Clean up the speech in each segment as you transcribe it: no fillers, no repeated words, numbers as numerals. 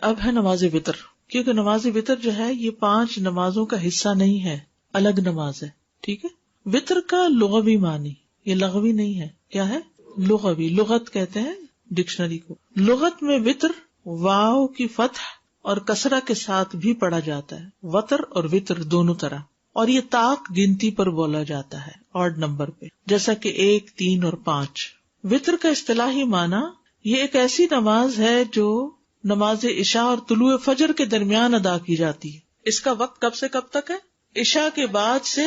اب ہے نماز وتر، کیونکہ نماز وتر جو ہے یہ 5 نمازوں کا حصہ نہیں ہے، الگ نماز ہے. ٹھیک ہے. وتر کا لغوی معنی، یہ لغوی نہیں ہے، کیا ہے؟ لغوی. لغت کہتے ہیں ڈکشنری کو. لغت میں وتر واو کی فتح اور کسرہ کے ساتھ بھی پڑھا جاتا ہے، وتر اور وتر دونوں طرح. اور یہ طاق گنتی پر بولا جاتا ہے، آڈ نمبر پہ، جیسا کہ 1، 3 اور 5. وتر کا اصطلاحی معنی یہ ایک ایسی نماز ہے جو نماز عشاء اور طلوع فجر کے درمیان ادا کی جاتی ہے. اس کا وقت کب سے کب تک ہے؟ عشاء کے بعد سے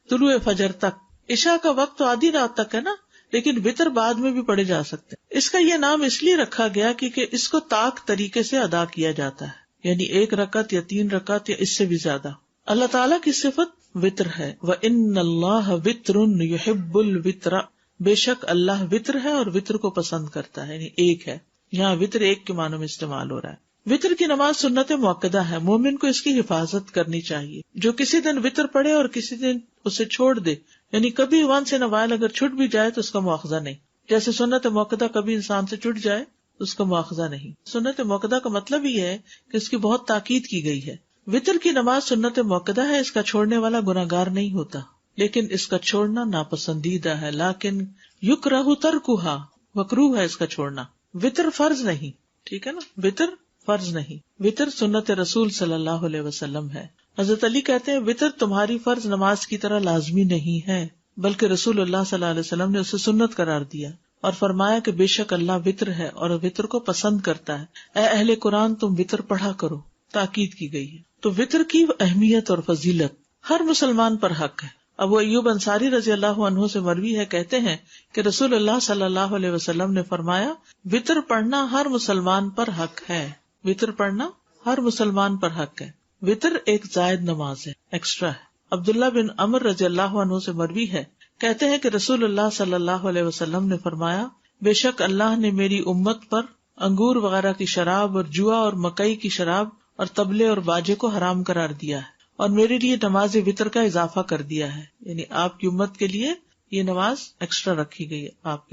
طلوع فجر تک. عشاء کا وقت تو آدھی رات تک ہے نا، لیکن وتر بعد میں بھی پڑھے جا سکتے ہیں. اس کا یہ نام اس لیے رکھا گیا کیونکہ اس کو طاق طریقے سے ادا کیا جاتا ہے، یعنی 1 رکعت یا 3 رکعت یا اس سے بھی زیادہ. اللہ تعالیٰ کی صفت وتر ہے. وَإِنَّ اللَّهَ وِتْرٌ يُحِبُّ الْوِتْرَ، بے شک اللہ وتر ہے اور وتر کو پسند کرتا ہے، یعنی ایک ہے. یہاں وتر ایک کے معنوں میں استعمال ہو رہا ہے. وتر کی نماز سنت مؤکدہ ہے، مومن کو اس کی حفاظت کرنی چاہیے. جو کسی دن وتر پڑھے اور کسی دن اسے چھوڑ دے، یعنی کبھی ونس ان اے وائل اگر چھٹ بھی جائے تو اس کا مواخذہ نہیں. جیسے سنت مؤکدہ کبھی انسان سے چھٹ جائے تو اس کا مواخذہ نہیں. سنت مؤکدہ کا مطلب یہ ہے کہ اس کی بہت تاکید کی گئی ہے. وتر کی نماز سنت مؤکدہ ہے، اس کا چھوڑنے والا گناہگار نہیں ہوتا، لیکن اس کا چھوڑنا ناپسندیدہ ہے. لیکن یکرہ ترکھا، مکروہ ہے اس کا چھوڑنا. وتر فرض نہیں، ٹھیک ہے نا، وتر فرض نہیں. وتر سنت رسول صلی اللہ علیہ وسلم ہے. حضرت علی کہتے ہیں وتر تمہاری فرض نماز کی طرح لازمی نہیں ہے، بلکہ رسول اللہ صلی اللہ علیہ وسلم نے اسے سنت قرار دیا اور فرمایا کہ بے شک اللہ وتر ہے اور وتر کو پسند کرتا ہے. اے اہل قرآن تم وتر پڑھا کرو، تاکید کی گئی ہے. تو وتر کی اہمیت اور فضیلت ہر مسلمان پر حق ہے. ابو ایوب انصاری رضی اللہ عنہ سے مروی ہے، کہتے ہیں کہ رسول اللہ صلی اللہ علیہ وسلم نے فرمایا وتر پڑھنا ہر مسلمان پر حق ہے. وتر پڑھنا ہر مسلمان پر حق ہے. وتر ایک زائد نماز ہے، ایکسٹرا ہے. عبداللہ بن عمر رضی اللہ عنہ سے مروی ہے، کہتے ہیں کہ رسول اللہ صلی اللہ علیہ وسلم نے فرمایا بے شک اللہ نے میری امت پر انگور وغیرہ کی شراب اور جوا اور مکئی کی شراب اور طبلے اور باجے کو حرام قرار دیا ہے اور میرے لیے نماز وتر کا اضافہ کر دیا ہے. یعنی آپ کی امت کے لیے یہ نماز ایکسٹرا رکھی گئی ہے. آپ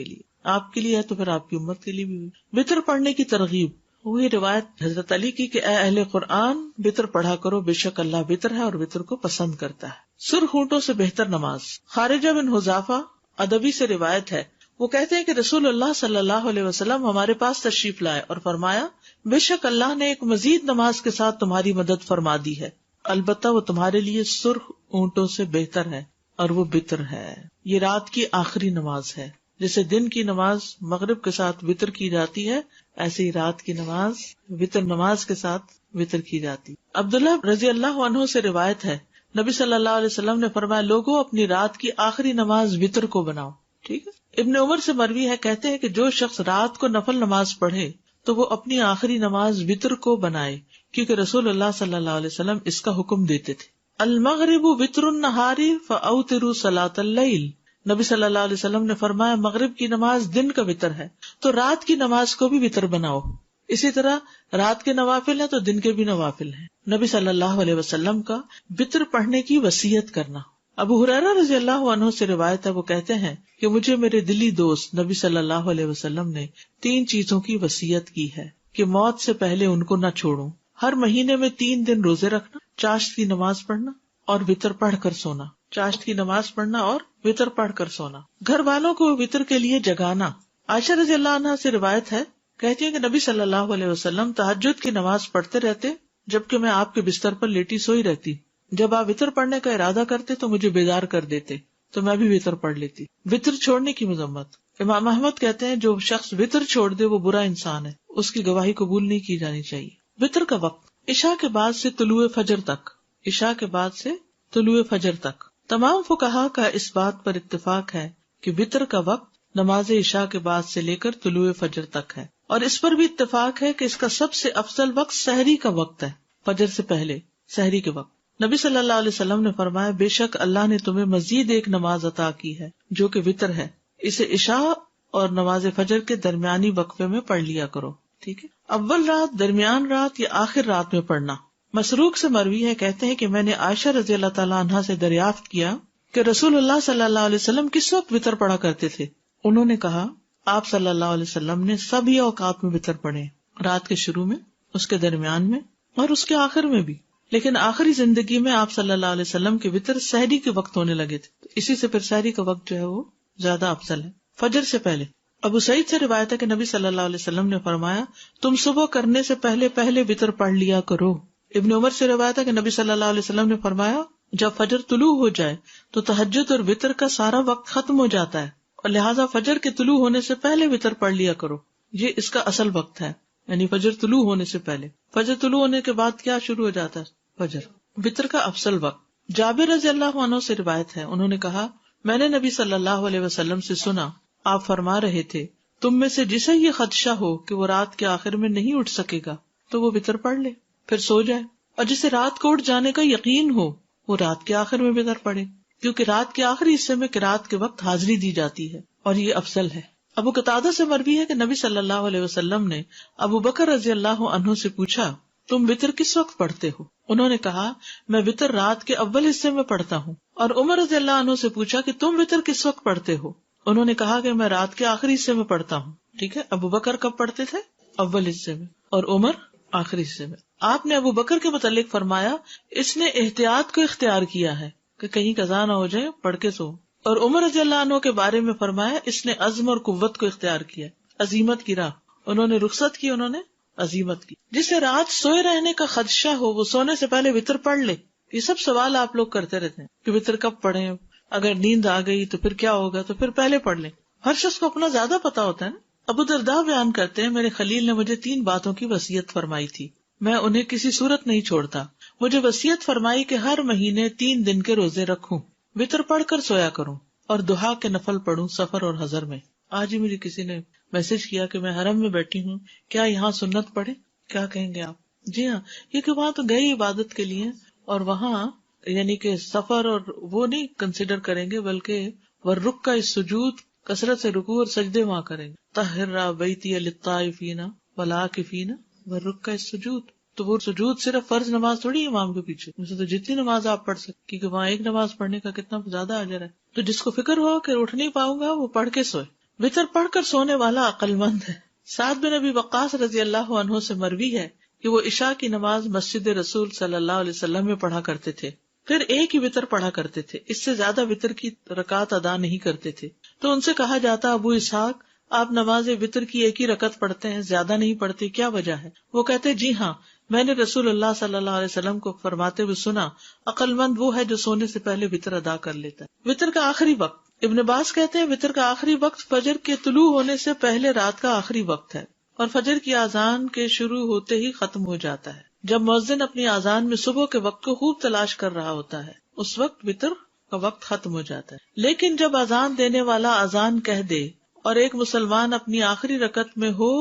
کے لیے ہے تو پھر آپ کی امت کے لیے بھی. وتر پڑھنے کی ترغیب، وہی روایت حضرت علی کی کہ اے اہل قرآن وتر پڑھا کرو، بے شک اللہ وتر ہے اور وتر کو پسند کرتا ہے. سرخ اونٹوں سے بہتر نماز. خارجہ بن حذافہ ادبی سے روایت ہے، وہ کہتے ہیں کہ رسول اللہ صلی اللہ علیہ وسلم ہمارے پاس تشریف لائے اور فرمایا بے شک اللہ نے ایک مزید نماز کے ساتھ تمہاری مدد فرما دی ہے، البتہ وہ تمہارے لیے سرخ اونٹوں سے بہتر ہے اور وہ وتر ہے. یہ رات کی آخری نماز ہے. جیسے دن کی نماز مغرب کے ساتھ وتر کی جاتی ہے، ایسے ہی رات کی نماز وتر نماز کے ساتھ وتر کی جاتی. عبداللہ رضی اللہ عنہ سے روایت ہے، نبی صلی اللہ علیہ وسلم نے فرمایا لوگوں اپنی رات کی آخری نماز وتر کو بناؤ. ٹھیک ہے. ابن عمر سے مروی ہے، کہتے ہیں کہ جو شخص رات کو نفل نماز پڑھے تو وہ اپنی آخری نماز وتر کو بنائے، کیونکہ رسول اللہ صلی اللہ علیہ وسلم اس کا حکم دیتے تھے. المغرب وتر النہار فاوتروا صلاۃ اللیل. نبی صلی اللہ علیہ وسلم نے فرمایا مغرب کی نماز دن کا وتر ہے تو رات کی نماز کو بھی وتر بناؤ. اسی طرح رات کے نوافل ہیں تو دن کے بھی نوافل ہیں. نبی صلی اللہ علیہ وسلم کا وتر پڑھنے کی وصیت کرنا. ابو ہریرہ رضی اللہ عنہ سے روایت ہے، وہ کہتے ہیں کہ مجھے میرے دلی دوست نبی صلی اللہ علیہ وسلم نے 3 چیزوں کی وصیت کی ہے کہ موت سے پہلے ان کو نہ چھوڑوں. ہر مہینے میں 3 دن روزے رکھنا، چاشت کی نماز پڑھنا اور وتر پڑھ کر سونا. چاشت کی نماز پڑھنا اور وتر پڑھ کر سونا. گھر والوں کو وتر کے لیے جگانا. عائشہ رضی اللہ عنہا سے روایت ہے، کہتی ہیں کہ نبی صلی اللہ علیہ وسلم تہجد کی نماز پڑھتے رہتے جبکہ میں آپ کے بستر پر لیٹی سوئی رہتی. جب آپ وتر پڑھنے کا ارادہ کرتے تو مجھے بیدار کر دیتے تو میں بھی وتر پڑھ لیتی. وتر چھوڑنے کی مذمت. امام احمد کہتے ہیں جو شخص وتر چھوڑ دے وہ برا انسان ہے، اس کی گواہی قبول نہیں کی جانی چاہیے. وتر کا وقت عشاء کے بعد سے طلوع فجر تک. عشاء کے بعد سے طلوع فجر تک. تمام فقہا کا اس بات پر اتفاق ہے کہ وتر کا وقت نماز عشاء کے بعد سے لے کر طلوع فجر تک ہے، اور اس پر بھی اتفاق ہے کہ اس کا سب سے افضل وقت سحری کا وقت ہے، فجر سے پہلے سحری کے وقت. نبی صلی اللہ علیہ وسلم نے فرمایا بے شک اللہ نے تمہیں مزید ایک نماز عطا کی ہے جو کہ وتر ہے، اسے عشاء اور نماز فجر کے درمیانی وقفے میں پڑھ لیا کرو. ٹھیک ہے. اول رات، درمیان رات یا آخر رات میں پڑھنا. مسروق سے مروی ہے، کہتے ہیں کہ میں نے عائشہ رضی اللہ تعالیٰ عنہا سے دریافت کیا کہ رسول اللہ صلی اللہ علیہ وسلم کس وقت وتر پڑھا کرتے تھے. انہوں نے کہا آپ صلی اللہ علیہ وسلم نے سبھی اوقات میں وتر پڑھے، رات کے شروع میں اس کے درمیان میں اور اس کے آخر میں بھی. لیکن آخری زندگی میں آپ صلی اللہ علیہ وسلم کے وطر سحری کے وقت ہونے لگے تھے. اسی سے پھر سحری کا وقت جو ہے وہ زیادہ افضل ہے فجر سے پہلے. ابو سعید سے روایت ہے کہ نبی صلی اللہ علیہ وسلم نے فرمایا تم صبح کرنے سے پہلے پہلے وطر پڑھ لیا کرو. ابن عمر سے روایت ہے کہ نبی صلی اللہ علیہ وسلم نے فرمایا جب فجر طلوع ہو جائے تو تہجد اور وطر کا سارا وقت ختم ہو جاتا ہے اور لہٰذا فجر کے طلوع ہونے سے پہلے وطر پڑھ لیا کرو. یہ اس کا اصل وقت ہے، یعنی فجر طلوع ہونے سے پہلے. فجر طلوع ہونے کے بعد کیا شروع ہو جاتا ہے؟ فجر. وطر کا افضل وقت. جابر رضی اللہ عنہ سے روایت ہے، انہوں نے کہا میں نے نبی صلی اللہ علیہ وسلم سے سنا، آپ فرما رہے تھے تم میں سے جسے یہ خدشہ ہو کہ وہ رات کے آخر میں نہیں اٹھ سکے گا تو وہ وطر پڑھ لے پھر سو جائے، اور جسے رات کو اٹھ جانے کا یقین ہو وہ رات کے آخر میں وطر پڑھے، کیونکہ رات کے آخری حصے میں قرات کے وقت حاضری دی جاتی ہے اور یہ افضل ہے. ابو قتادہ سے مروی ہے کہ نبی صلی اللہ علیہ وسلم نے ابو بکر رضی اللہ عنہ سے پوچھا تم وطر کس وقت پڑھتے ہو؟ انہوں نے کہا میں وطر رات کے اول حصے میں پڑھتا ہوں. اور عمر رضی اللہ عنہ سے پوچھا کہ تم وطر کس وقت پڑھتے ہو؟ انہوں نے کہا کہ میں رات کے آخری حصے میں پڑھتا ہوں. ٹھیک ہے، ابو بکر کب پڑھتے تھے؟ اول حصے میں، اور عمر آخری حصے میں. آپ نے ابو بکر کے متعلق فرمایا اس نے احتیاط کو اختیار کیا ہے کہ کہیں قضا نہ ہو جائے، پڑھ کے سو. اور عمر رضی اللہ عنہ کے بارے میں فرمایا اس نے عزم اور قوت کو اختیار کیا، عزیمت کی راہ. انہوں نے رخصت کی، انہوں نے عزیمت کی. جسے رات سوئے رہنے کا خدشہ ہو وہ سونے سے پہلے وطر پڑھ لے. یہ سب سوال آپ لوگ کرتے رہتے ہیں کہ وطر کب پڑھیں، اگر نیند آ گئی تو پھر کیا ہوگا، تو پھر پہلے پڑھ لیں. ہر شخص کو اپنا زیادہ پتا ہوتا ہے نا. ابو درداء بیان کرتے ہیں میرے خلیل نے مجھے 3 باتوں کی وصیت فرمائی تھی، میں انہیں کسی صورت نہیں چھوڑتا. مجھے وصیت فرمائی کہ ہر مہینے 3 دن کے روزے رکھوں، وطر پڑھ کر سویا کروں اور دہا کے نفل پڑھوں سفر اور حضر میں. آج ہی مجھے کسی نے میسج کیا کہ میں حرم میں بیٹھی ہوں، کیا یہاں سنت پڑھے؟ کیا کہیں گے آپ؟ جی ہاں، کیونکہ وہاں تو گئی عبادت کے لیے، اور وہاں یعنی کہ سفر اور وہ نہیں کنسیڈر کریں گے، بلکہ ورک کا سجود، کثرت سے رکوع اور سجدے وہاں کریں گے. طہر بیتی للطائفین والعاکفین ورک کا سجود. تو وہ سجود صرف فرض نماز تھوڑی امام کے پیچھے، اسے تو جتنی نماز آپ پڑھ سکتے، کیونکہ وہاں ایک نماز پڑھنے کا کتنا زیادہ اجر ہے. تو جس کو فکر ہو کہ اٹھ نہیں پاؤں گا وہ پڑھ کے سوئے. وطر پڑھ کر سونے والا عقل مند ہے. سعد بن ابی وقاص رضی اللہ عنہ سے مروی ہے کہ وہ عشاء کی نماز مسجد رسول صلی اللہ علیہ وسلم میں پڑھا کرتے تھے، پھر ایک ہی وطر پڑھا کرتے تھے، اس سے زیادہ وطر کی رکعت ادا نہیں کرتے تھے. تو ان سے کہا جاتا ابو اسحاق آپ نماز وطر کی ایک ہی رکعت پڑھتے ہیں، زیادہ نہیں پڑھتے، کیا وجہ ہے؟ وہ کہتے جی ہاں، میں نے رسول اللہ صلی اللہ علیہ وسلم کو فرماتے ہوئے سنا عقل مند وہ ہے جو سونے سے پہلے وطر ادا کر لیتا ہے. وطر کا آخری وقت، ابن عباس کہتے ہیں وطر کا آخری وقت فجر کے طلوع ہونے سے پہلے رات کا آخری وقت ہے اور فجر کی اذان کے شروع ہوتے ہی ختم ہو جاتا ہے. جب مؤذن اپنی اذان میں صبح کے وقت کو خوب تلاش کر رہا ہوتا ہے اس وقت وطر کا وقت ختم ہو جاتا ہے. لیکن جب اذان دینے والا اذان کہہ دے اور ایک مسلمان اپنی آخری رکعت میں ہو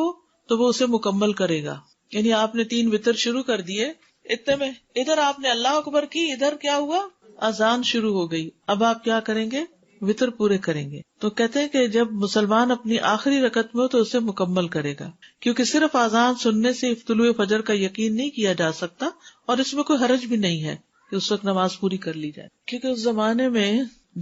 تو وہ اسے مکمل کرے گا. یعنی آپ نے 3 وطر شروع کر دیے، اتنے میں ادھر آپ نے اللہ اکبر کی، ادھر کیا ہوا، اذان شروع ہو گئی. اب آپ کیا کریں گے؟ وطر پورے کریں گے. تو کہتے ہیں کہ جب مسلمان اپنی آخری رکعت میں ہو تو اسے مکمل کرے گا، کیونکہ صرف اذان سننے سے طلوع فجر کا یقین نہیں کیا جا سکتا، اور اس میں کوئی حرج بھی نہیں ہے کہ اس وقت نماز پوری کر لی جائے. کیونکہ اس زمانے میں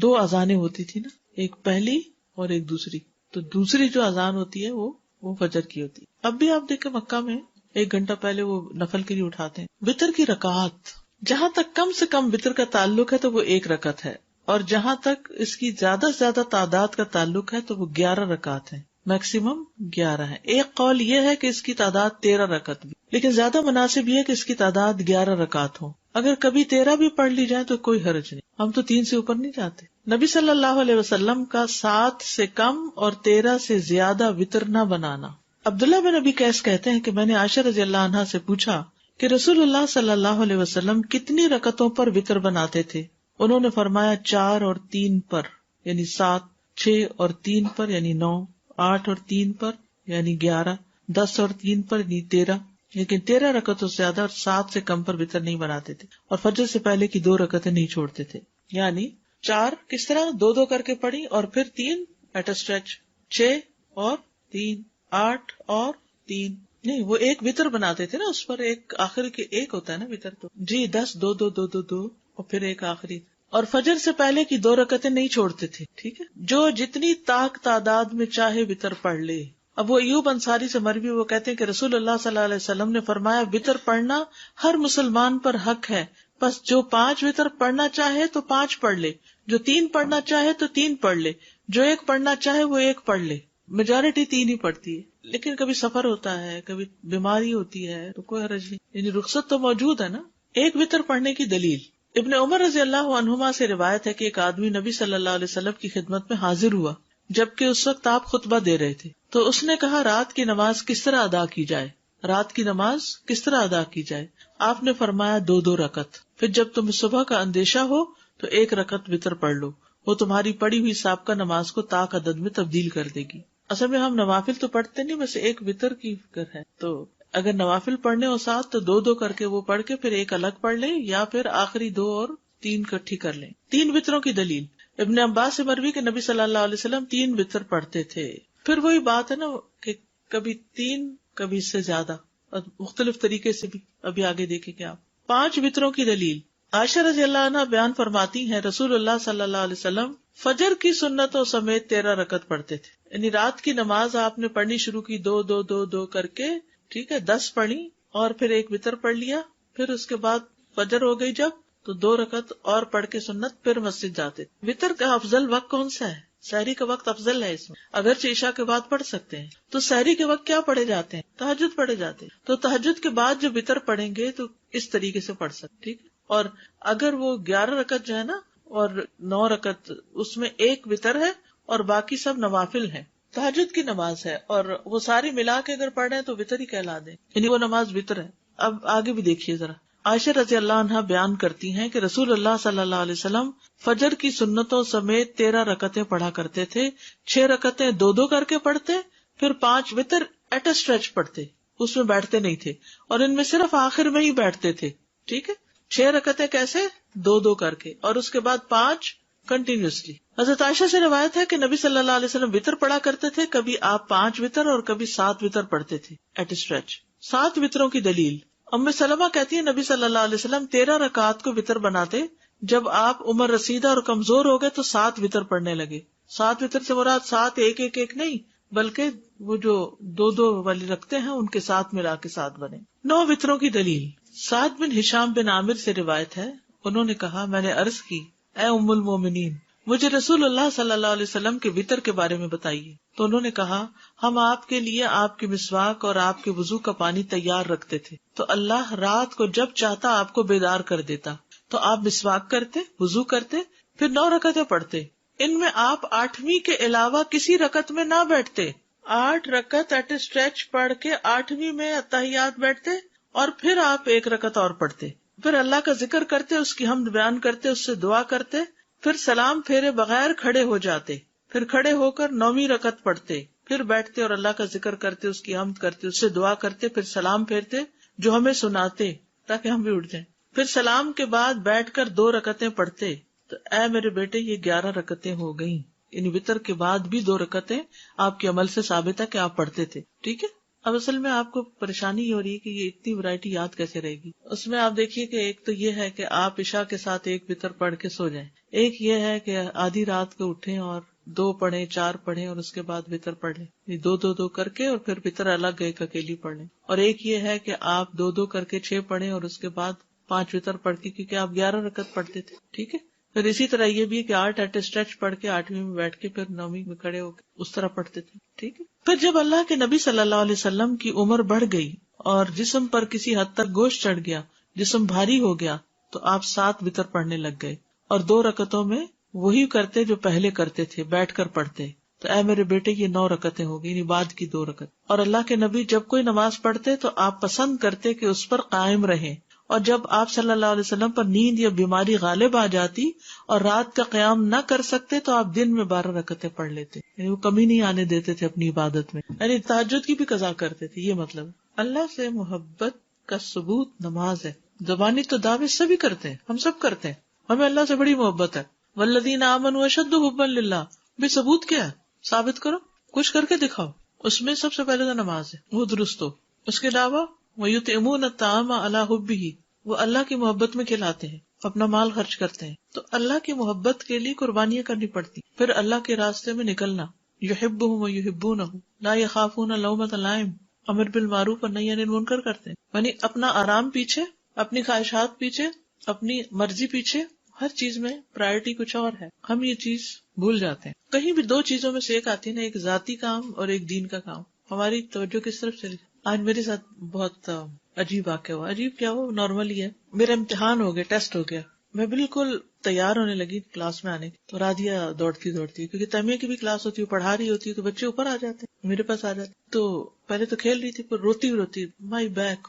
2 اذانیں ہوتی تھی نا، ایک پہلی اور ایک دوسری. تو دوسری جو اذان ہوتی ہے وہ فجر کی ہوتی ہے. اب بھی آپ دیکھیں مکہ میں 1 گھنٹہ پہلے وہ نفل کے لیے اٹھاتے ہیں. وطر کی رکعات جہاں تک کم سے کم وطر کا تعلق ہے تو وہ 1 رکعت ہے، اور جہاں تک اس کی زیادہ سے زیادہ تعداد کا تعلق ہے تو وہ 11 رکعت ہے، میکسیمم 11 ہے. ایک قول یہ ہے کہ اس کی تعداد 13 رکعت بھی، لیکن زیادہ مناسب یہ ہے کہ اس کی تعداد 11 رکعت ہو. اگر کبھی 13 بھی پڑھ لی جائے تو کوئی حرج نہیں، ہم تو 3 سے اوپر نہیں جاتے. نبی صلی اللہ علیہ وسلم کا 7 سے کم اور 13 سے زیادہ وطر نہ بنانا. عبداللہ بن ابی قیس کہتے ہیں کہ میں نے عائشہ رضی اللہ عنہا سے پوچھا کہ رسول اللہ صلی اللہ علیہ وسلم کتنی رکعتوں پر وطر بناتے تھے؟ انہوں نے فرمایا 4 اور 3 پر یعنی 7، 6 اور 3 پر یعنی 9، 8 اور 3 پر یعنی 11، 10 اور 3 پر یعنی 13. لیکن 13 رکعتوں سے زیادہ اور 7 سے کم پر وطر نہیں بناتے تھے، اور فجر سے پہلے کی 2 رکعتیں نہیں چھوڑتے تھے. یعنی 4 کس طرح 2 کر کے پڑھی، اور پھر 3 ایٹ اے اسٹریچ، 6 اور 3، 8 اور 3. نہیں، وہ ایک وطر بناتے تھے نا، اس پر ایک آخری کے ایک ہوتا ہے نا وطر. تو جی 10، 2 2 2 2 2 اور پھر ایک آخری. اور فجر سے پہلے کی 2 رکعتیں نہیں چھوڑتے تھے. ٹھیک ہے، جو جتنی تعداد میں چاہے وطر پڑھ لے، ابو ایوب انصاری سے مروی، وہ کہتے ہیں کہ رسول اللہ صلی اللہ علیہ وسلم نے فرمایا وتر پڑھنا ہر مسلمان پر حق ہے، بس جو 5 وتر پڑھنا چاہے تو 5 پڑھ لے، جو 3 پڑھنا چاہے تو 3 پڑھ لے، جو 1 پڑھنا چاہے وہ 1 پڑھ لے۔ میجورٹی 3 ہی پڑھتی ہے، لیکن کبھی سفر ہوتا ہے، کبھی بیماری ہوتی ہے تو کوئی حرج نہیں، یعنی رخصت تو موجود ہے نا۔ 1 وتر پڑھنے کی دلیل، ابن عمر رضی اللہ عنہما سے روایت ہے کہ ایک آدمی نبی صلی اللہ علیہ وسلم کی خدمت میں حاضر ہوا جبکہ اس وقت آپ خطبہ دے رہے تھے، تو اس نے کہا رات کی نماز کس طرح ادا کی جائے، رات کی نماز کس طرح ادا کی جائے؟ آپ نے فرمایا 2 رکعت، پھر جب تمہیں صبح کا اندیشہ ہو تو 1 رکعت وتر پڑھ لو، وہ تمہاری پڑھی ہوئی سابقہ نماز کو طاق عدد میں تبدیل کر دے گی۔ اصل میں ہم نوافل تو پڑھتے نہیں، بس 1 وتر کی فکر ہے، تو اگر نوافل پڑھنے ہو ساتھ تو 2 کر کے وہ پڑھ کے پھر 1 الگ پڑھ لیں، یا پھر آخری 2 اور 3 اکٹھی کر لیں۔ 3 وتروں کی دلیل، ابن عباس سے مروی کہ نبی صلی اللہ علیہ وسلم 3 وتر پڑھتے تھے۔ پھر وہی بات ہے نا کہ کبھی 3 کبھی اس سے زیادہ، اور مختلف طریقے سے بھی، ابھی آگے دیکھیں گے آپ۔ 5 وتروں کی دلیل، عائشہ رضی اللہ عنہ بیان فرماتی ہیں رسول اللہ صلی اللہ علیہ وسلم فجر کی سنتوں سمیت 13 رکعت پڑھتے تھے، یعنی رات کی نماز آپ نے پڑھنی شروع کی 2 2 2 2 کر کے، ٹھیک ہے، 10 پڑھی اور پھر 1 وتر پڑھ لیا، پھر اس کے بعد فجر ہو گئی جب تو 2 رکعت اور پڑھ کے سنت پھر مسجد جاتے۔ وتر کا افضل وقت کون سا ہے؟ سحری کا وقت افضل ہے اس میں، اگرچہ عشاء کے بعد پڑھ سکتے ہیں، تو سحری کے وقت کیا پڑھے جاتے ہیں؟ تہجد پڑھے جاتے ہیں، تو تہجد کے بعد جو وتر پڑھیں گے تو اس طریقے سے پڑھ سکتے، ٹھیک ہے۔ اور اگر وہ 11 رکعت جو ہے نا اور 9 رکعت، اس میں 1 وتر ہے اور باقی سب نوافل ہیں، تہجد کی نماز ہے، اور وہ ساری ملا کے اگر پڑھ رہے ہیں تو وتر ہی کہلا دیں، یعنی وہ نماز وتر ہے۔ اب آگے بھی دیکھیے ذرا، عائشہ رضی اللہ عنہا بیان کرتی ہیں کہ رسول اللہ صلی اللہ علیہ وسلم فجر کی سنتوں سمیت 13 رکعتیں پڑھا کرتے تھے، 6 رکعتیں 2 2 کر کے پڑھتے، پھر 5 وتر ایٹ اے اسٹریچ پڑھتے، اس میں بیٹھتے نہیں تھے، اور ان میں صرف آخر میں ہی بیٹھتے تھے، ٹھیک ہے۔ 6 رکعتیں کیسے؟ 2 2 کر کے، اور اس کے بعد 5 کنٹینیوسلی۔ حضرت عائشہ سے روایت ہے کہ نبی صلی اللہ علیہ وسلم وتر پڑھا کرتے تھے، کبھی آپ 5 وتر اور کبھی 7 وتر پڑھتے تھے ایٹ اے اسٹریچ۔ 7 وتروں کی دلیل، ام سلمہ کہتی ہے نبی صلی اللہ علیہ وسلم 13 رکعات کو وتر بناتے، جب آپ عمر رسیدہ اور کمزور ہو گئے تو 7 وتر پڑھنے لگے۔ 7 وتر سے مراد 7 1 1 1 نہیں، بلکہ وہ جو 2 2 والی رکھتے ہیں ان کے ساتھ ملا کے 7 بنے۔ 9 وتروں کی دلیل، سعد بن ہشام بن عامر سے روایت ہے، انہوں نے کہا میں نے عرض کی اے ام المومنین، مجھے رسول اللہ صلی اللہ علیہ وسلم کے وتر کے بارے میں بتائیے، تو انہوں نے کہا ہم آپ کے لیے آپ کی مسواک اور آپ کے وضو کا پانی تیار رکھتے تھے، تو اللہ رات کو جب چاہتا آپ کو بیدار کر دیتا، تو آپ مسواک کرتے، وضو کرتے، پھر 9 رکعتیں پڑھتے، ان میں آپ 8ویں کے علاوہ کسی رکعت میں نہ بیٹھتے، 8 رکعت ایٹ اے اسٹریچ پڑھ کے 8ویں میں اتحیات بیٹھتے، اور پھر آپ 1 رکعت اور پڑھتے، پھر اللہ کا ذکر کرتے، اس کی حمد بیان کرتے، اس سے دعا کرتے، پھر سلام پھیرے بغیر کھڑے ہو جاتے، پھر کھڑے ہو کر 9ویں رکعت پڑھتے، پھر بیٹھتے اور اللہ کا ذکر کرتے، اس کی حمد کرتے، اس سے دعا کرتے، پھر سلام پھیرتے جو ہمیں سناتے تاکہ ہم بھی اٹھ جائیں، پھر سلام کے بعد بیٹھ کر 2 رکعتیں پڑھتے۔ تو اے میرے بیٹے یہ 11 رکعتیں ہو گئیں، یعنی وتر کے بعد بھی 2 رکعتیں آپ کے عمل سے ثابت ہے کہ آپ پڑھتے تھے، ٹھیک ہے۔ اب اصل میں آپ کو پریشانی یہ ہو رہی ہے کہ یہ اتنی ورائٹی یاد کیسے رہے گی؟ اس میں آپ دیکھیے کہ ایک تو یہ ہے کہ آپ عشاء کے ساتھ 1 وتر پڑھ کے سو جائیں، ایک یہ ہے کہ آدھی رات کو اٹھیں اور 2 پڑھیں، 4 پڑھیں اور اس کے بعد وتر پڑھیں، 2 2 2 کر کے اور پھر وتر الگ ایک اکیلی پڑھ لیں، اور ایک یہ ہے کہ آپ 2 2 کر کے 6 پڑھیں اور اس کے بعد 5 وتر پڑھ کے، کیونکہ آپ 11 رکعت پڑھتے تھے، ٹھیک ہے۔ پھر اسی طرح یہ بھی کہ 8 ایٹ اے اسٹریچ پڑھ کے 8ویں میں بیٹھ کے پھر 9ویں میں کھڑے ہو کے اس طرح پڑھتے تھے، ٹھیک ہے۔ پھر جب اللہ کے نبی صلی اللہ علیہ وسلم کی عمر بڑھ گئی اور جسم پر کسی حد تک گوشت چڑھ گیا، جسم بھاری ہو گیا، تو آپ 7 وتر پڑھنے لگ گئے اور 2 رکعتوں میں وہی کرتے جو پہلے کرتے تھے، بیٹھ کر پڑھتے۔ تو اے میرے بیٹے یہ 9 رکعتیں ہو گئی، یعنی بعد کی 2 رکعت۔ اور اللہ کے نبی جب کوئی نماز پڑھتے تو آپ پسند کرتے کہ اس پر قائم رہیں، اور جب آپ صلی اللہ علیہ وسلم پر نیند یا بیماری غالب آ جاتی اور رات کا قیام نہ کر سکتے تو آپ دن میں 12 رکعتیں پڑھ لیتے، یعنی وہ کمی نہیں آنے دیتے تھے اپنی عبادت میں، یعنی تہجد کی بھی قضا کرتے تھے۔ یہ مطلب اللہ سے محبت کا ثبوت نماز ہے۔ زبانی تو دعوے سبھی کرتے ہیں، ہم سب کرتے ہیں، ہمیں اللہ سے بڑی محبت ہے، والذین آمنوا اشد حبا للہ، بھی ثبوت کیا ہے؟ ثابت کرو، کچھ کر کے دکھاؤ۔ اس میں سب سے پہلے تو نماز ہے، وہ درست ہو۔ اس کے علاوہ وَيُطْعِمُونَ الطَّعَامَ عَلَىٰ حُبِّهِ، وہ اللہ کی محبت میں کھلاتے ہیں، اپنا مال خرچ کرتے ہیں، تو اللہ کی محبت کے لیے قربانیاں کرنی پڑتی، پھر اللہ کے راستے میں نکلنا، يُحِبُّهُمْ وَيُحِبُّونَهُ، لا یخافون لومۃ لائم، امر بالمعروف اور نہی عن المنکر کرتے ہیں، یعنی اپنا آرام پیچھے، اپنی خواہشات پیچھے، اپنی مرضی پیچھے، ہر چیز میں پرائرٹی کچھ اور ہے. ہم یہ چیز بھول جاتے ہیں. کہیں بھی دو چیزوں میں سے ایک آتی ہے نا، ایک ذاتی کام اور ایک دین کا کام، ہماری توجہ کس طرف چلی. آج میرے ساتھ بہت عجیب واقعہ ہوا. عجیب کیا ہوا، نارمل ہی ہے. میرا امتحان ہو گیا، ٹیسٹ ہو گیا، میں بالکل تیار ہونے لگی کلاس میں آنے کی، تو رادیہ دوڑتی کیونکہ تمیہ کی بھی کلاس ہوتی ہے، پڑھا رہی ہوتی ہے، تو بچے اوپر آ جاتے ہیں، میرے پاس آ جاتے. تو پہلے تو کھیل رہی تھی، پھر روتی مائی بیک